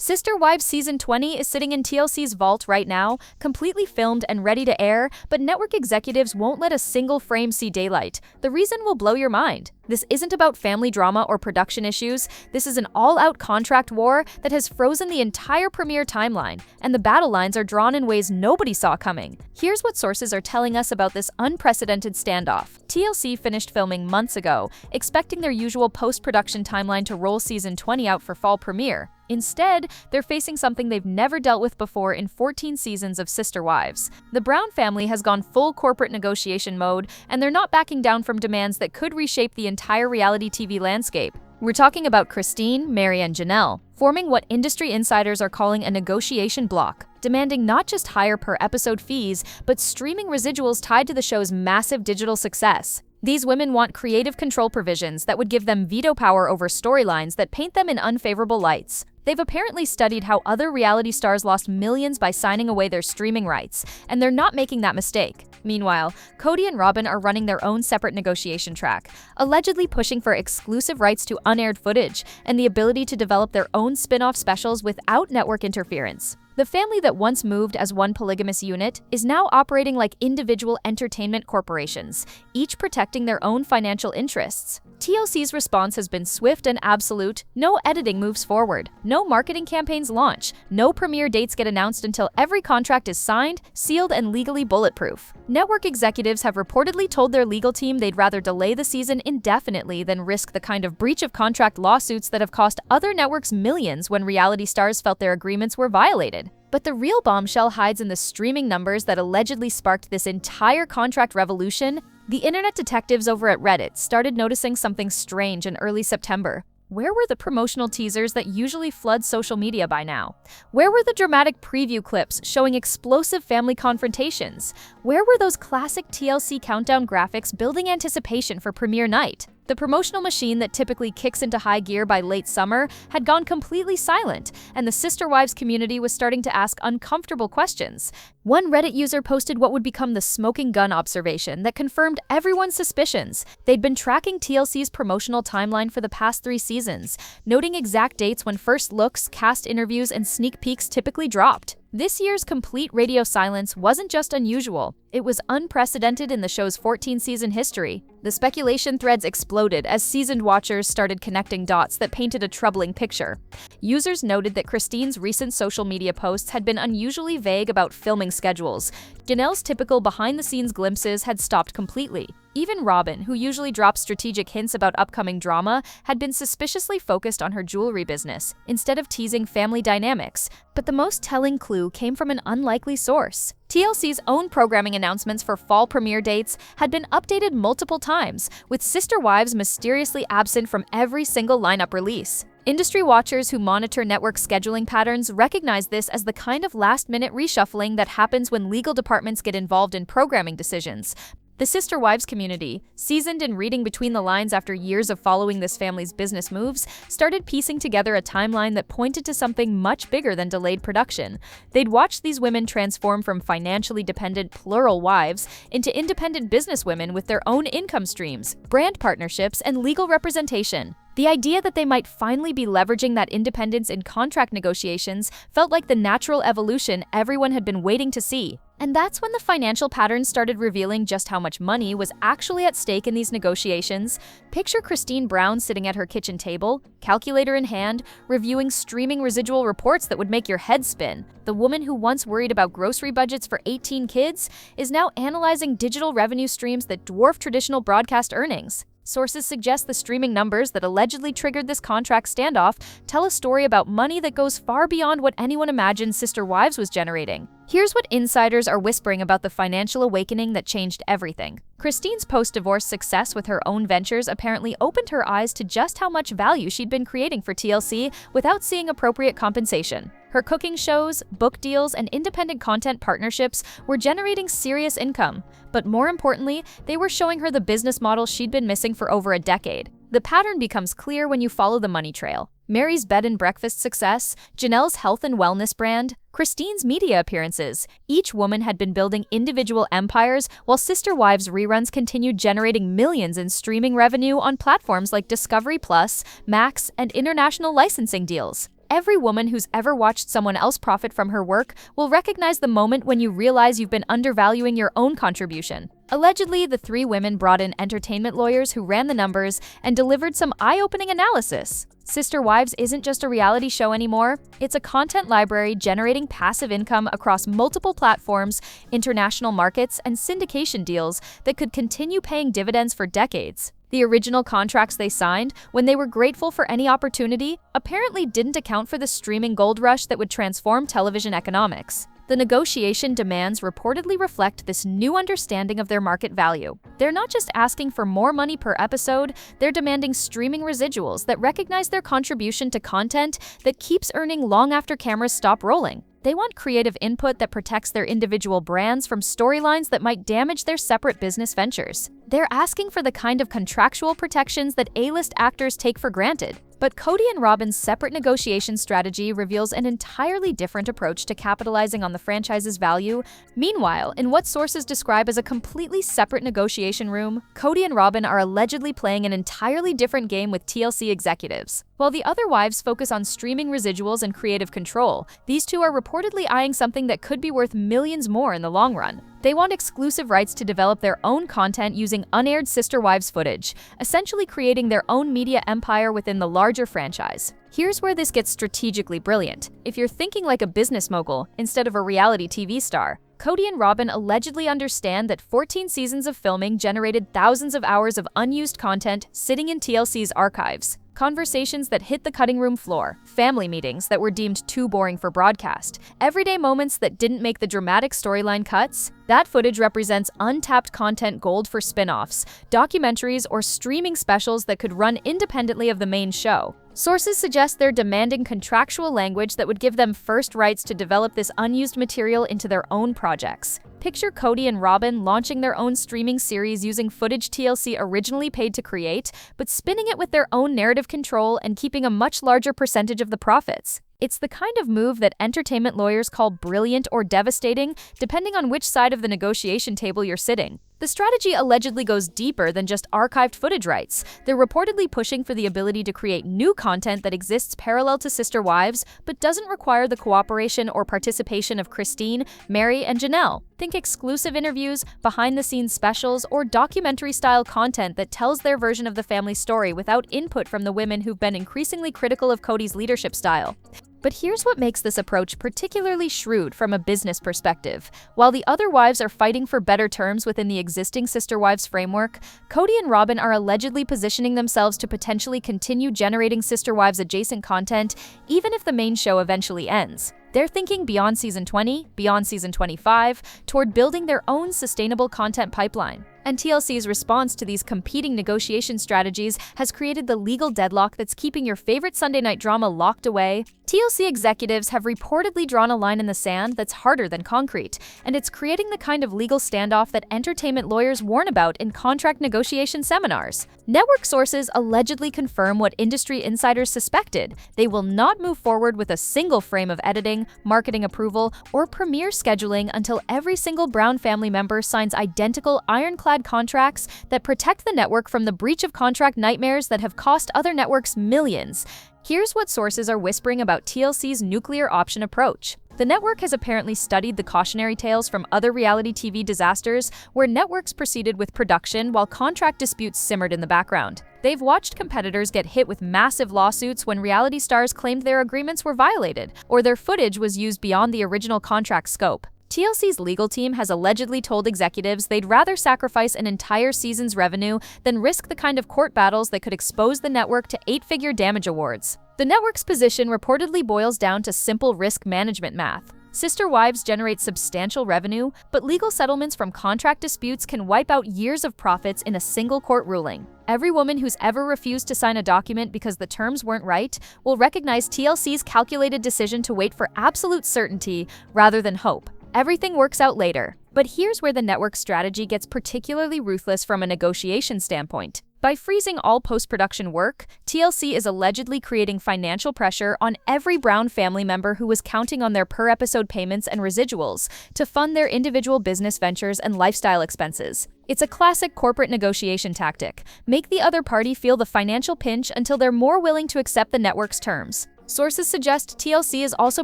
Sister Wives Season 20 is sitting in TLC's vault right now, completely filmed and ready to air, but network executives won't let a single frame see daylight. The reason will blow your mind. This isn't about family drama or production issues. This is an all-out contract war that has frozen the entire premiere timeline, and the battle lines are drawn in ways nobody saw coming. Here's what sources are telling us about this unprecedented standoff. TLC finished filming months ago, expecting their usual post-production timeline to roll Season 20 out for fall premiere. Instead, they're facing something they've never dealt with before in 14 seasons of Sister Wives. The Brown family has gone full corporate negotiation mode, and they're not backing down from demands that could reshape the entire reality TV landscape. We're talking about Christine, Mary, and Janelle, forming what industry insiders are calling a negotiation bloc, demanding not just higher per-episode fees, but streaming residuals tied to the show's massive digital success. These women want creative control provisions that would give them veto power over storylines that paint them in unfavorable lights. They've apparently studied how other reality stars lost millions by signing away their streaming rights, and they're not making that mistake. Meanwhile, Kody and Robyn are running their own separate negotiation track, allegedly pushing for exclusive rights to unaired footage and the ability to develop their own spin-off specials without network interference. The family that once moved as one polygamous unit is now operating like individual entertainment corporations, each protecting their own financial interests. TLC's response has been swift and absolute. No editing moves forward, no marketing campaigns launch, no premiere dates get announced until every contract is signed, sealed, and legally bulletproof. Network executives have reportedly told their legal team they'd rather delay the season indefinitely than risk the kind of breach of contract lawsuits that have cost other networks millions when reality stars felt their agreements were violated. But the real bombshell hides in the streaming numbers that allegedly sparked this entire contract revolution. The internet detectives over at Reddit started noticing something strange in early September. Where were the promotional teasers that usually flood social media by now? Where were the dramatic preview clips showing explosive family confrontations? Where were those classic TLC countdown graphics building anticipation for premiere night? The promotional machine that typically kicks into high gear by late summer had gone completely silent, and the Sister Wives community was starting to ask uncomfortable questions. One Reddit user posted what would become the smoking gun observation that confirmed everyone's suspicions. They'd been tracking TLC's promotional timeline for the past 3 seasons, noting exact dates when first looks, cast interviews, and sneak peeks typically dropped. This year's complete radio silence wasn't just unusual, it was unprecedented in the show's 14-season history. The speculation threads exploded as seasoned watchers started connecting dots that painted a troubling picture. Users noted that Christine's recent social media posts had been unusually vague about filming schedules. Janelle's typical behind-the-scenes glimpses had stopped completely. Even Robyn, who usually drops strategic hints about upcoming drama, had been suspiciously focused on her jewelry business, instead of teasing family dynamics. But the most telling clue came from an unlikely source. TLC's own programming announcements for fall premiere dates had been updated multiple times, with Sister Wives mysteriously absent from every single lineup release. Industry watchers who monitor network scheduling patterns recognize this as the kind of last-minute reshuffling that happens when legal departments get involved in programming decisions. The Sister Wives community, seasoned in reading between the lines after years of following this family's business moves, started piecing together a timeline that pointed to something much bigger than delayed production. They'd watched these women transform from financially dependent plural wives into independent businesswomen with their own income streams, brand partnerships, and legal representation. The idea that they might finally be leveraging that independence in contract negotiations felt like the natural evolution everyone had been waiting to see. And that's when the financial patterns started revealing just how much money was actually at stake in these negotiations. Picture Christine Brown sitting at her kitchen table, calculator in hand, reviewing streaming residual reports that would make your head spin. The woman who once worried about grocery budgets for 18 kids is now analyzing digital revenue streams that dwarf traditional broadcast earnings. Sources suggest the streaming numbers that allegedly triggered this contract standoff tell a story about money that goes far beyond what anyone imagined Sister Wives was generating. Here's what insiders are whispering about the financial awakening that changed everything. Christine's post-divorce success with her own ventures apparently opened her eyes to just how much value she'd been creating for TLC without seeing appropriate compensation. Her cooking shows, book deals, and independent content partnerships were generating serious income. But more importantly, they were showing her the business model she'd been missing for over a decade. The pattern becomes clear when you follow the money trail. Mary's bed and breakfast success, Janelle's health and wellness brand, Christine's media appearances. Each woman had been building individual empires, while Sister Wives reruns continued generating millions in streaming revenue on platforms like Discovery Plus, Max, and international licensing deals. Every woman who's ever watched someone else profit from her work will recognize the moment when you realize you've been undervaluing your own contribution. Allegedly, the three women brought in entertainment lawyers who ran the numbers and delivered some eye-opening analysis. Sister Wives isn't just a reality show anymore, it's a content library generating passive income across multiple platforms, international markets, and syndication deals that could continue paying dividends for decades. The original contracts they signed, when they were grateful for any opportunity, apparently didn't account for the streaming gold rush that would transform television economics. The negotiation demands reportedly reflect this new understanding of their market value. They're not just asking for more money per episode, they're demanding streaming residuals that recognize their contribution to content that keeps earning long after cameras stop rolling. They want creative input that protects their individual brands from storylines that might damage their separate business ventures. They're asking for the kind of contractual protections that A-list actors take for granted. But Kody and Robyn's separate negotiation strategy reveals an entirely different approach to capitalizing on the franchise's value. Meanwhile, in what sources describe as a completely separate negotiation room, Kody and Robyn are allegedly playing an entirely different game with TLC executives. While the other wives focus on streaming residuals and creative control, these two are reportedly eyeing something that could be worth millions more in the long run. They want exclusive rights to develop their own content using unaired Sister Wives footage, essentially creating their own media empire within the larger franchise. Here's where this gets strategically brilliant. If you're thinking like a business mogul instead of a reality TV star, Kody and Robyn allegedly understand that 14 seasons of filming generated thousands of hours of unused content sitting in TLC's archives. Conversations that hit the cutting room floor, family meetings that were deemed too boring for broadcast, everyday moments that didn't make the dramatic storyline cuts. That footage represents untapped content gold for spin-offs, documentaries, or streaming specials that could run independently of the main show. Sources suggest they're demanding contractual language that would give them first rights to develop this unused material into their own projects. Picture Kody and Robyn launching their own streaming series using footage TLC originally paid to create, but spinning it with their own narrative control and keeping a much larger percentage of the profits. It's the kind of move that entertainment lawyers call brilliant or devastating, depending on which side of the negotiation table you're sitting. The strategy allegedly goes deeper than just archived footage rights. They're reportedly pushing for the ability to create new content that exists parallel to Sister Wives, but doesn't require the cooperation or participation of Christine, Mary, and Janelle. Think exclusive interviews, behind-the-scenes specials, or documentary-style content that tells their version of the family story without input from the women who've been increasingly critical of Kody's leadership style. But here's what makes this approach particularly shrewd from a business perspective. While the other wives are fighting for better terms within the existing Sister Wives framework, Kody and Robyn are allegedly positioning themselves to potentially continue generating Sister Wives adjacent content, even if the main show eventually ends. They're thinking beyond season 20, beyond season 25, toward building their own sustainable content pipeline. And TLC's response to these competing negotiation strategies has created the legal deadlock that's keeping your favorite Sunday night drama locked away. TLC executives have reportedly drawn a line in the sand that's harder than concrete, and it's creating the kind of legal standoff that entertainment lawyers warn about in contract negotiation seminars. Network sources allegedly confirm what industry insiders suspected. They will not move forward with a single frame of editing, marketing approval, or premiere scheduling until every single Brown family member signs identical ironclad contracts that protect the network from the breach of contract nightmares that have cost other networks millions. Here's what sources are whispering about TLC's nuclear option approach. The network has apparently studied the cautionary tales from other reality TV disasters where networks proceeded with production while contract disputes simmered in the background. They've watched competitors get hit with massive lawsuits when reality stars claimed their agreements were violated or their footage was used beyond the original contract scope. TLC's legal team has allegedly told executives they'd rather sacrifice an entire season's revenue than risk the kind of court battles that could expose the network to 8-figure damage awards. The network's position reportedly boils down to simple risk management math. Sister Wives generate substantial revenue, but legal settlements from contract disputes can wipe out years of profits in a single court ruling. Every woman who's ever refused to sign a document because the terms weren't right will recognize TLC's calculated decision to wait for absolute certainty rather than hope. Everything works out later. But here's where the network's strategy gets particularly ruthless from a negotiation standpoint. By freezing all post-production work, TLC is allegedly creating financial pressure on every Brown family member who was counting on their per-episode payments and residuals to fund their individual business ventures and lifestyle expenses. It's a classic corporate negotiation tactic. Make the other party feel the financial pinch until they're more willing to accept the network's terms. Sources suggest TLC is also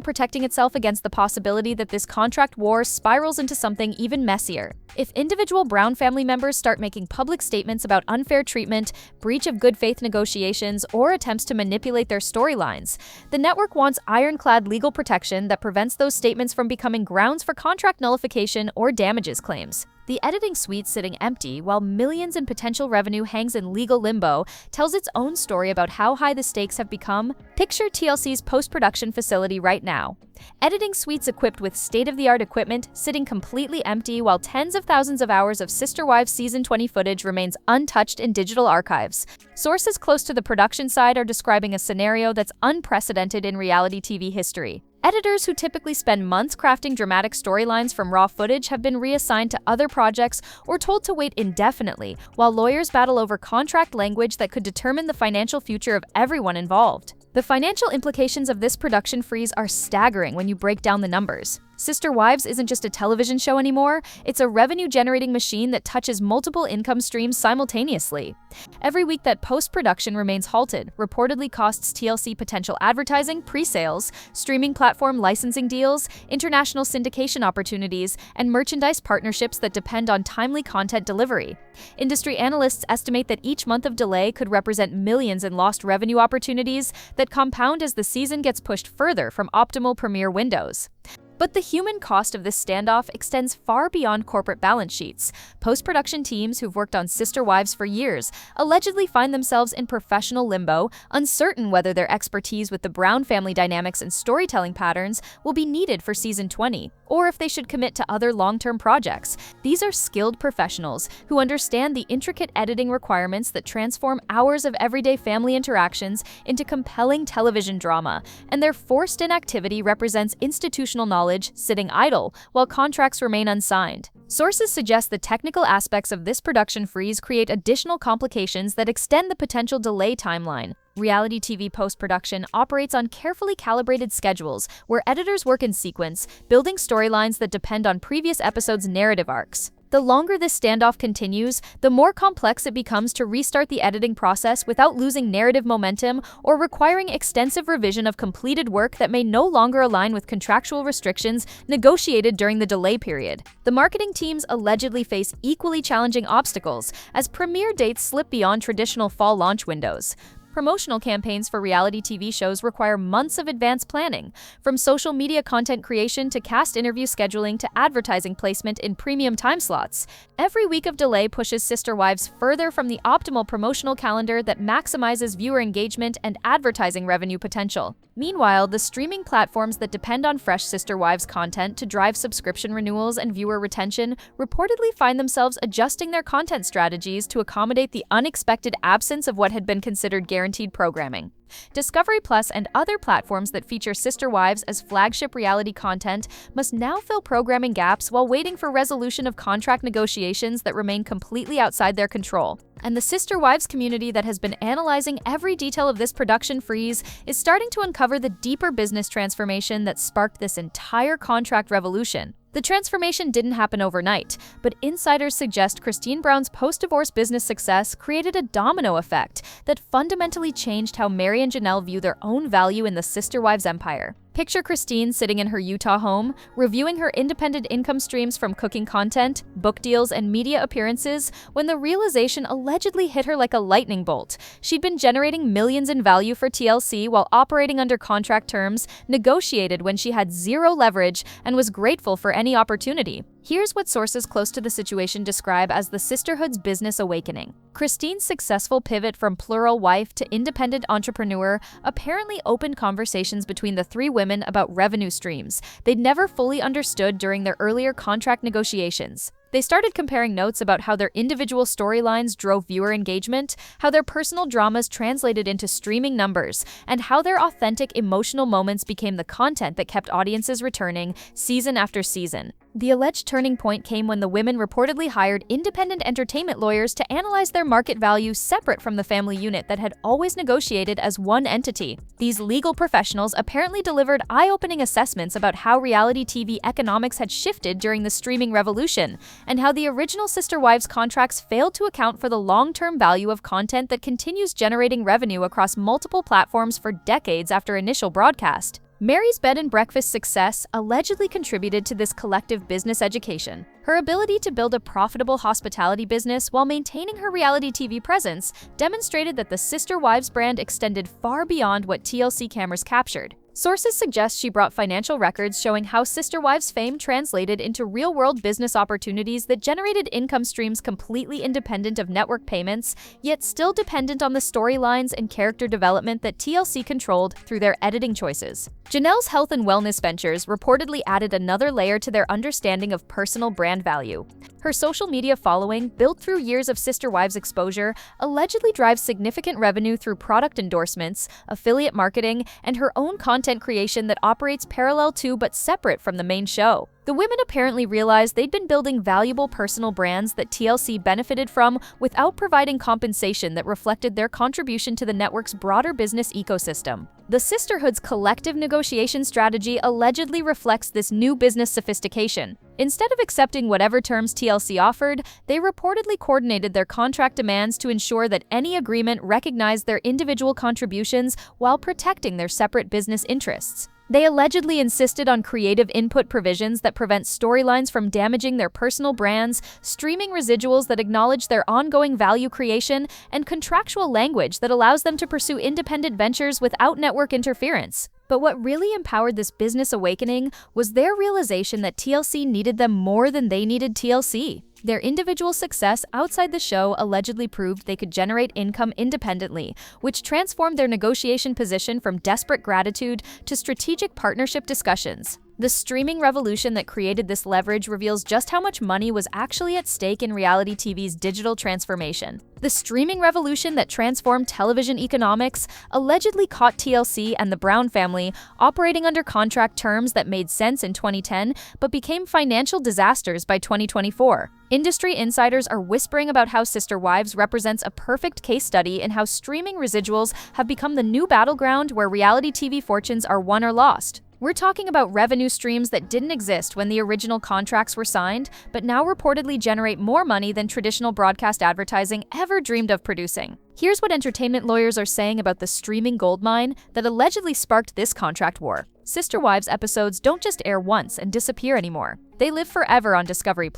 protecting itself against the possibility that this contract war spirals into something even messier. If individual Brown family members start making public statements about unfair treatment, breach of good faith negotiations, or attempts to manipulate their storylines, the network wants ironclad legal protection that prevents those statements from becoming grounds for contract nullification or damages claims. The editing suite sitting empty while millions in potential revenue hangs in legal limbo tells its own story about how high the stakes have become. Picture TLC's post-production facility right now. Editing suites equipped with state-of-the-art equipment sitting completely empty while tens of thousands of hours of Sister Wives Season 20 footage remains untouched in digital archives. Sources close to the production side are describing a scenario that's unprecedented in reality TV history. Editors who typically spend months crafting dramatic storylines from raw footage have been reassigned to other projects or told to wait indefinitely, while lawyers battle over contract language that could determine the financial future of everyone involved. The financial implications of this production freeze are staggering when you break down the numbers. Sister Wives isn't just a television show anymore, it's a revenue-generating machine that touches multiple income streams simultaneously. Every week that post-production remains halted reportedly costs TLC potential advertising, pre-sales, streaming platform licensing deals, international syndication opportunities, and merchandise partnerships that depend on timely content delivery. Industry analysts estimate that each month of delay could represent millions in lost revenue opportunities that compound as the season gets pushed further from optimal premiere windows. But the human cost of this standoff extends far beyond corporate balance sheets. Post-production teams who've worked on Sister Wives for years allegedly find themselves in professional limbo, uncertain whether their expertise with the Brown family dynamics and storytelling patterns will be needed for Season 20, or if they should commit to other long-term projects. These are skilled professionals who understand the intricate editing requirements that transform hours of everyday family interactions into compelling television drama, and their forced inactivity represents institutional knowledge sitting idle while contracts remain unsigned. Sources suggest the technical aspects of this production freeze create additional complications that extend the potential delay timeline. Reality TV post-production operates on carefully calibrated schedules where editors work in sequence, building storylines that depend on previous episodes' narrative arcs. The longer this standoff continues, the more complex it becomes to restart the editing process without losing narrative momentum or requiring extensive revision of completed work that may no longer align with contractual restrictions negotiated during the delay period. The marketing teams allegedly face equally challenging obstacles as premiere dates slip beyond traditional fall launch windows. Promotional campaigns for reality TV shows require months of advanced planning, from social media content creation to cast interview scheduling to advertising placement in premium time slots. Every week of delay pushes Sister Wives further from the optimal promotional calendar that maximizes viewer engagement and advertising revenue potential. Meanwhile, the streaming platforms that depend on fresh Sister Wives content to drive subscription renewals and viewer retention reportedly find themselves adjusting their content strategies to accommodate the unexpected absence of what had been considered guaranteed programming. Discovery Plus and other platforms that feature Sister Wives as flagship reality content must now fill programming gaps while waiting for resolution of contract negotiations that remain completely outside their control. And the Sister Wives community that has been analyzing every detail of this production freeze is starting to uncover the deeper business transformation that sparked this entire contract revolution. The transformation didn't happen overnight, but insiders suggest Christine Brown's post-divorce business success created a domino effect that fundamentally changed how Mary and Janelle view their own value in the Sister Wives empire. Picture Christine sitting in her Utah home, reviewing her independent income streams from cooking content, book deals, and media appearances, when the realization allegedly hit her like a lightning bolt. She'd been generating millions in value for TLC while operating under contract terms, negotiated when she had zero leverage, and was grateful for any opportunity. Here's what sources close to the situation describe as the sisterhood's business awakening. Christine's successful pivot from plural wife to independent entrepreneur apparently opened conversations between the three women about revenue streams they'd never fully understood during their earlier contract negotiations. They started comparing notes about how their individual storylines drove viewer engagement, how their personal dramas translated into streaming numbers, and how their authentic emotional moments became the content that kept audiences returning season after season. The alleged turning point came when the women reportedly hired independent entertainment lawyers to analyze their market value separate from the family unit that had always negotiated as one entity. These legal professionals apparently delivered eye-opening assessments about how reality TV economics had shifted during the streaming revolution, and how the original Sister Wives contracts failed to account for the long-term value of content that continues generating revenue across multiple platforms for decades after initial broadcast. Mary's bed and breakfast success allegedly contributed to this collective business education. Her ability to build a profitable hospitality business while maintaining her reality TV presence demonstrated that the Sister Wives brand extended far beyond what TLC cameras captured. Sources suggest she brought financial records showing how Sister Wives' fame translated into real-world business opportunities that generated income streams completely independent of network payments, yet still dependent on the storylines and character development that TLC controlled through their editing choices. Janelle's health and wellness ventures reportedly added another layer to their understanding of personal brand value. Her social media following, built through years of Sister Wives exposure, allegedly drives significant revenue through product endorsements, affiliate marketing, and her own content creation that operates parallel to but separate from the main show. The women apparently realized they'd been building valuable personal brands that TLC benefited from without providing compensation that reflected their contribution to the network's broader business ecosystem. The sisterhood's collective negotiation strategy allegedly reflects this new business sophistication. Instead of accepting whatever terms TLC offered, they reportedly coordinated their contract demands to ensure that any agreement recognized their individual contributions while protecting their separate business interests. They allegedly insisted on creative input provisions that prevent storylines from damaging their personal brands, streaming residuals that acknowledge their ongoing value creation, and contractual language that allows them to pursue independent ventures without network interference. But what really empowered this business awakening was their realization that TLC needed them more than they needed TLC. Their individual success outside the show allegedly proved they could generate income independently, which transformed their negotiation position from desperate gratitude to strategic partnership discussions. The streaming revolution that created this leverage reveals just how much money was actually at stake in reality TV's digital transformation. The streaming revolution that transformed television economics allegedly caught TLC and the Brown family operating under contract terms that made sense in 2010 but became financial disasters by 2024. Industry insiders are whispering about how Sister Wives represents a perfect case study in how streaming residuals have become the new battleground where reality TV fortunes are won or lost. We're talking about revenue streams that didn't exist when the original contracts were signed, but now reportedly generate more money than traditional broadcast advertising ever dreamed of producing. Here's what entertainment lawyers are saying about the streaming goldmine that allegedly sparked this contract war. Sister Wives episodes don't just air once and disappear anymore. They live forever on Discovery+,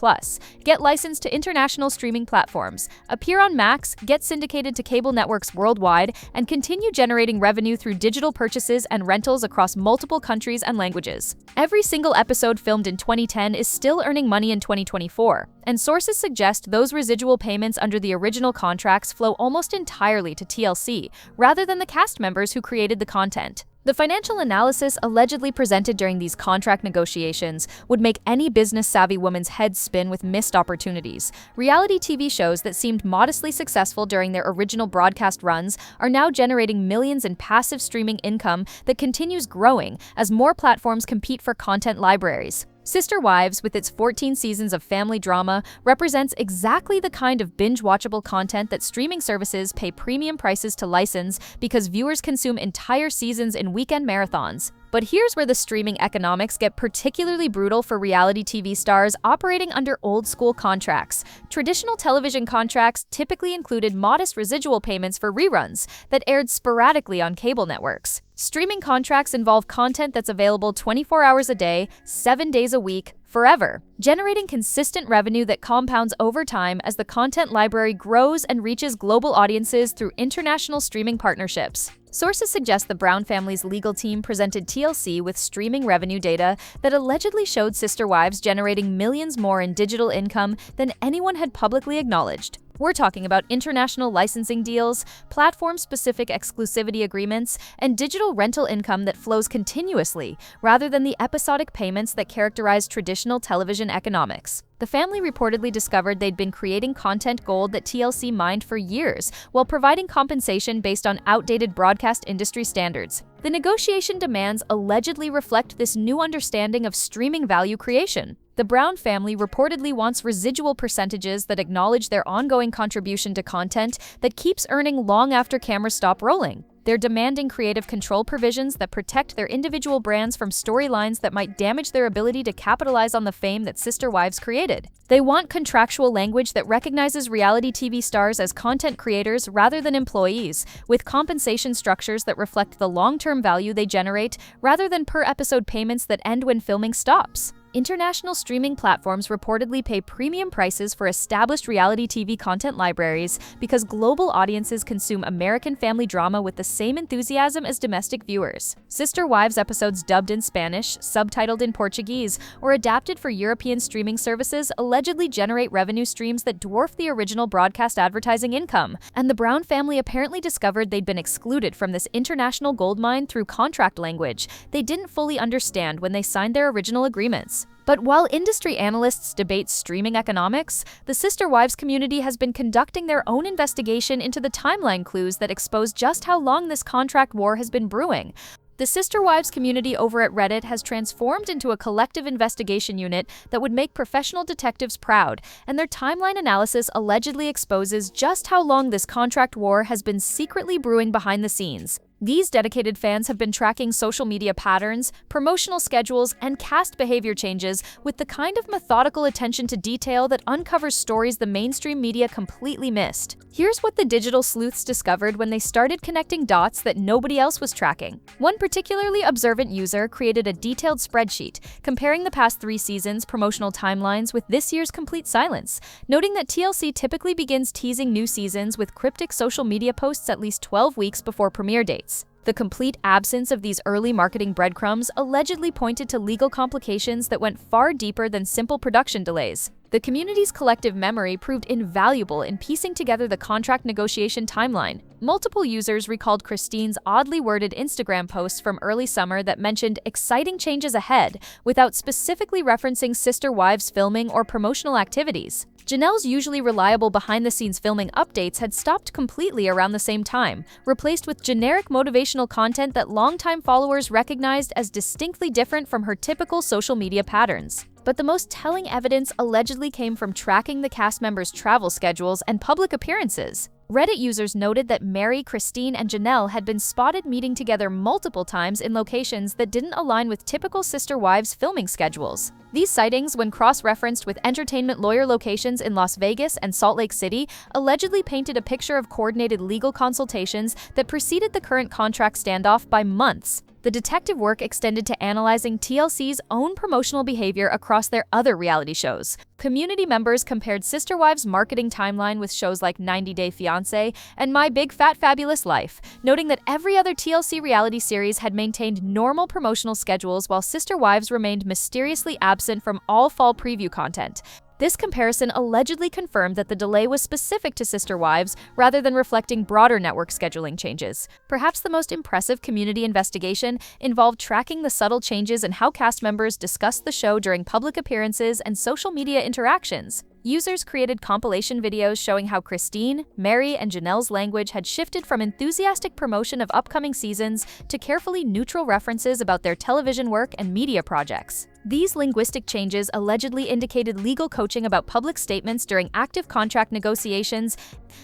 get licensed to international streaming platforms, appear on Max, get syndicated to cable networks worldwide, and continue generating revenue through digital purchases and rentals across multiple countries and languages. Every single episode filmed in 2010 is still earning money in 2024, and sources suggest those residual payments under the original contracts flow almost entirely to TLC, rather than the cast members who created the content. The financial analysis allegedly presented during these contract negotiations would make any business-savvy woman's head spin with missed opportunities. Reality TV shows that seemed modestly successful during their original broadcast runs are now generating millions in passive streaming income that continues growing as more platforms compete for content libraries. Sister Wives, with its 14 seasons of family drama, represents exactly the kind of binge-watchable content that streaming services pay premium prices to license because viewers consume entire seasons in weekend marathons. But here's where the streaming economics get particularly brutal for reality TV stars operating under old-school contracts. Traditional television contracts typically included modest residual payments for reruns that aired sporadically on cable networks. Streaming contracts involve content that's available 24 hours a day, 7 days a week, forever, generating consistent revenue that compounds over time as the content library grows and reaches global audiences through international streaming partnerships. Sources suggest the Brown family's legal team presented TLC with streaming revenue data that allegedly showed Sister Wives generating millions more in digital income than anyone had publicly acknowledged. We're talking about international licensing deals, platform-specific exclusivity agreements, and digital rental income that flows continuously, rather than the episodic payments that characterize traditional television economics. The family reportedly discovered they'd been creating content gold that TLC mined for years, while providing compensation based on outdated broadcast industry standards. The negotiation demands allegedly reflect this new understanding of streaming value creation. The Brown family reportedly wants residual percentages that acknowledge their ongoing contribution to content that keeps earning long after cameras stop rolling. They're demanding creative control provisions that protect their individual brands from storylines that might damage their ability to capitalize on the fame that Sister Wives created. They want contractual language that recognizes reality TV stars as content creators rather than employees, with compensation structures that reflect the long-term value they generate rather than per-episode payments that end when filming stops. International streaming platforms reportedly pay premium prices for established reality TV content libraries because global audiences consume American family drama with the same enthusiasm as domestic viewers. Sister Wives episodes dubbed in Spanish, subtitled in Portuguese, or adapted for European streaming services allegedly generate revenue streams that dwarf the original broadcast advertising income, and the Brown family apparently discovered they'd been excluded from this international goldmine through contract language they didn't fully understand when they signed their original agreements. But while industry analysts debate streaming economics, the Sister Wives community has been conducting their own investigation into the timeline clues that expose just how long this contract war has been brewing. The Sister Wives community over at Reddit has transformed into a collective investigation unit that would make professional detectives proud, and their timeline analysis allegedly exposes just how long this contract war has been secretly brewing behind the scenes. These dedicated fans have been tracking social media patterns, promotional schedules, and cast behavior changes with the kind of methodical attention to detail that uncovers stories the mainstream media completely missed. Here's what the digital sleuths discovered when they started connecting dots that nobody else was tracking. One particularly observant user created a detailed spreadsheet comparing the past 3 seasons' promotional timelines with this year's complete silence, noting that TLC typically begins teasing new seasons with cryptic social media posts at least 12 weeks before premiere dates. The complete absence of these early marketing breadcrumbs allegedly pointed to legal complications that went far deeper than simple production delays. The community's collective memory proved invaluable in piecing together the contract negotiation timeline. Multiple users recalled Christine's oddly worded Instagram posts from early summer that mentioned exciting changes ahead without specifically referencing Sister Wives filming or promotional activities. Janelle's usually reliable behind-the-scenes filming updates had stopped completely around the same time, replaced with generic motivational content that longtime followers recognized as distinctly different from her typical social media patterns. But the most telling evidence allegedly came from tracking the cast members' travel schedules and public appearances. Reddit users noted that Mary, Christine, and Janelle had been spotted meeting together multiple times in locations that didn't align with typical Sister Wives filming schedules. These sightings, when cross-referenced with entertainment lawyer locations in Las Vegas and Salt Lake City, allegedly painted a picture of coordinated legal consultations that preceded the current contract standoff by months. The detective work extended to analyzing TLC's own promotional behavior across their other reality shows. Community members compared Sister Wives' marketing timeline with shows like 90 Day Fiancé and My Big Fat Fabulous Life, noting that every other TLC reality series had maintained normal promotional schedules while Sister Wives remained mysteriously absent from all fall preview content. This comparison allegedly confirmed that the delay was specific to Sister Wives rather than reflecting broader network scheduling changes. Perhaps the most impressive community investigation involved tracking the subtle changes in how cast members discussed the show during public appearances and social media interactions. Users created compilation videos showing how Christine, Mary, and Janelle's language had shifted from enthusiastic promotion of upcoming seasons to carefully neutral references about their television work and media projects. These linguistic changes allegedly indicated legal coaching about public statements during active contract negotiations.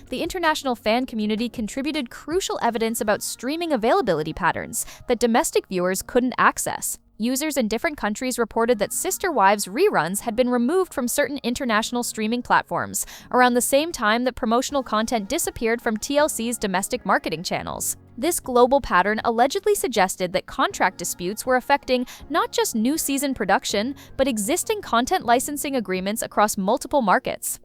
The international fan community contributed crucial evidence about streaming availability patterns that domestic viewers couldn't access. Users in different countries reported that Sister Wives reruns had been removed from certain international streaming platforms, around the same time that promotional content disappeared from TLC's domestic marketing channels. This global pattern allegedly suggested that contract disputes were affecting not just new season production, but existing content licensing agreements across multiple markets.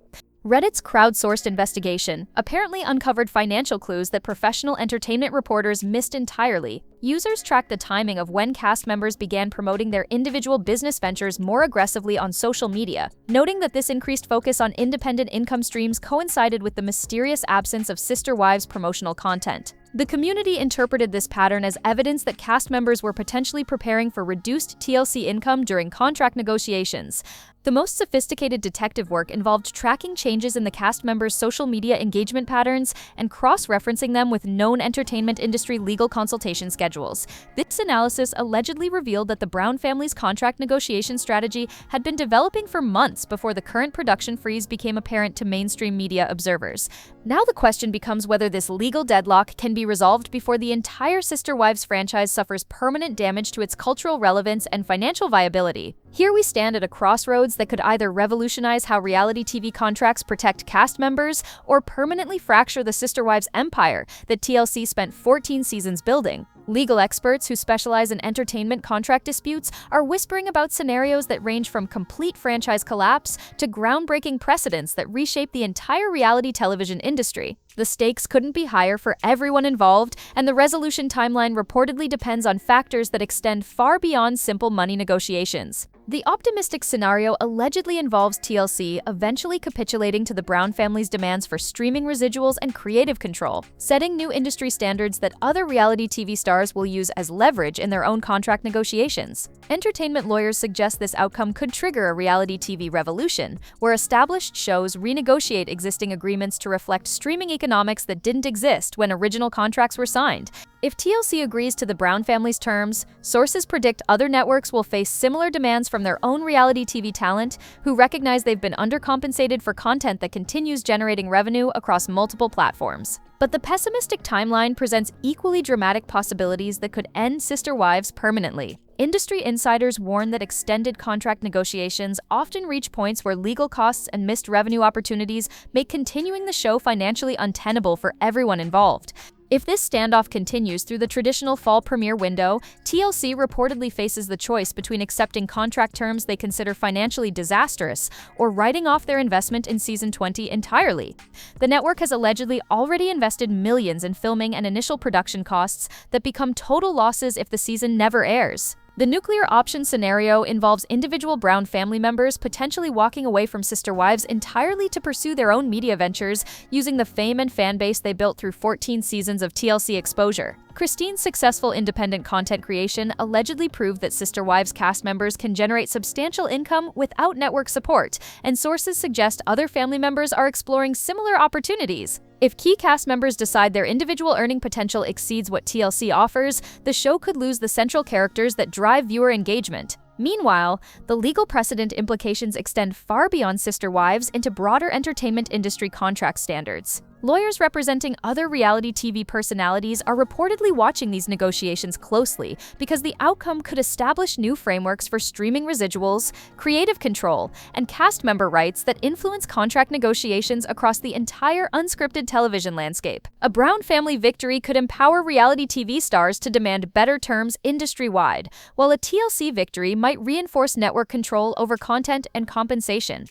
Reddit's crowdsourced investigation apparently uncovered financial clues that professional entertainment reporters missed entirely. Users tracked the timing of when cast members began promoting their individual business ventures more aggressively on social media, noting that this increased focus on independent income streams coincided with the mysterious absence of Sister Wives promotional content. The community interpreted this pattern as evidence that cast members were potentially preparing for reduced TLC income during contract negotiations. The most sophisticated detective work involved tracking changes in the cast members' social media engagement patterns and cross-referencing them with known entertainment industry legal consultation schedules. This analysis allegedly revealed that the Brown family's contract negotiation strategy had been developing for months before the current production freeze became apparent to mainstream media observers. Now the question becomes whether this legal deadlock can be resolved before the entire Sister Wives franchise suffers permanent damage to its cultural relevance and financial viability. Here we stand at a crossroads that could either revolutionize how reality TV contracts protect cast members or permanently fracture the Sister Wives empire that TLC spent 14 seasons building. Legal experts who specialize in entertainment contract disputes are whispering about scenarios that range from complete franchise collapse to groundbreaking precedents that reshape the entire reality television industry. The stakes couldn't be higher for everyone involved, and the resolution timeline reportedly depends on factors that extend far beyond simple money negotiations. The optimistic scenario allegedly involves TLC eventually capitulating to the Brown family's demands for streaming residuals and creative control, setting new industry standards that other reality TV stars will use as leverage in their own contract negotiations. Entertainment lawyers suggest this outcome could trigger a reality TV revolution, where established shows renegotiate existing agreements to reflect streaming economics that didn't exist when original contracts were signed. If TLC agrees to the Brown family's terms, sources predict other networks will face similar demands from their own reality TV talent, who recognize they've been undercompensated for content that continues generating revenue across multiple platforms. But the pessimistic timeline presents equally dramatic possibilities that could end Sister Wives permanently. Industry insiders warn that extended contract negotiations often reach points where legal costs and missed revenue opportunities make continuing the show financially untenable for everyone involved. If this standoff continues through the traditional fall premiere window, TLC reportedly faces the choice between accepting contract terms they consider financially disastrous or writing off their investment in season 20 entirely. The network has allegedly already invested millions in filming and initial production costs that become total losses if the season never airs. The nuclear option scenario involves individual Brown family members potentially walking away from Sister Wives entirely to pursue their own media ventures using the fame and fan base they built through 14 seasons of TLC exposure. Christine's successful independent content creation allegedly proved that Sister Wives cast members can generate substantial income without network support, and sources suggest other family members are exploring similar opportunities. If key cast members decide their individual earning potential exceeds what TLC offers, the show could lose the central characters that drive viewer engagement. Meanwhile, the legal precedent implications extend far beyond Sister Wives into broader entertainment industry contract standards. Lawyers representing other reality TV personalities are reportedly watching these negotiations closely because the outcome could establish new frameworks for streaming residuals, creative control, and cast member rights that influence contract negotiations across the entire unscripted television landscape. A Brown family victory could empower reality TV stars to demand better terms industry-wide, while a TLC victory might reinforce network control over content and compensation.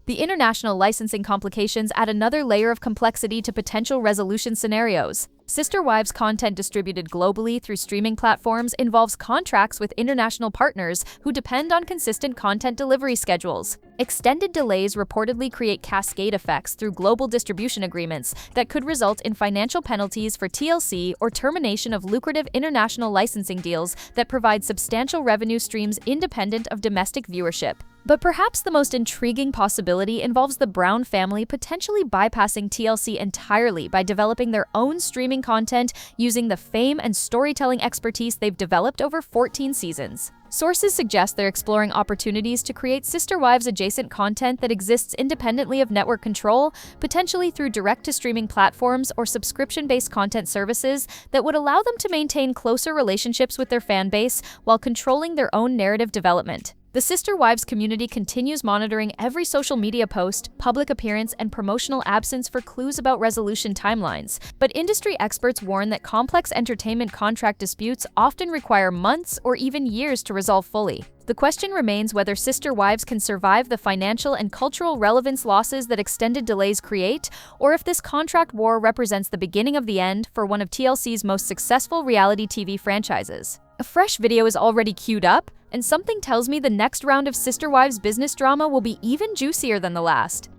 The international licensing complications add another layer of complexity to potential resolution scenarios. Sister Wives content distributed globally through streaming platforms involves contracts with international partners who depend on consistent content delivery schedules. Extended delays reportedly create cascade effects through global distribution agreements that could result in financial penalties for TLC or termination of lucrative international licensing deals that provide substantial revenue streams independent of domestic viewership. But perhaps the most intriguing possibility involves the Brown family potentially bypassing TLC entirely by developing their own streaming content using the fame and storytelling expertise they've developed over 14 seasons. Sources suggest they're exploring opportunities to create Sister Wives adjacent content that exists independently of network control, potentially through direct-to-streaming platforms or subscription-based content services that would allow them to maintain closer relationships with their fan base while controlling their own narrative development. The Sister Wives community continues monitoring every social media post, public appearance, and promotional absence for clues about resolution timelines, but industry experts warn that complex entertainment contract disputes often require months or even years to resolve fully. The question remains whether Sister Wives can survive the financial and cultural relevance losses that extended delays create, or if this contract war represents the beginning of the end for one of TLC's most successful reality TV franchises. A fresh video is already queued up, and something tells me the next round of Sister Wives business drama will be even juicier than the last.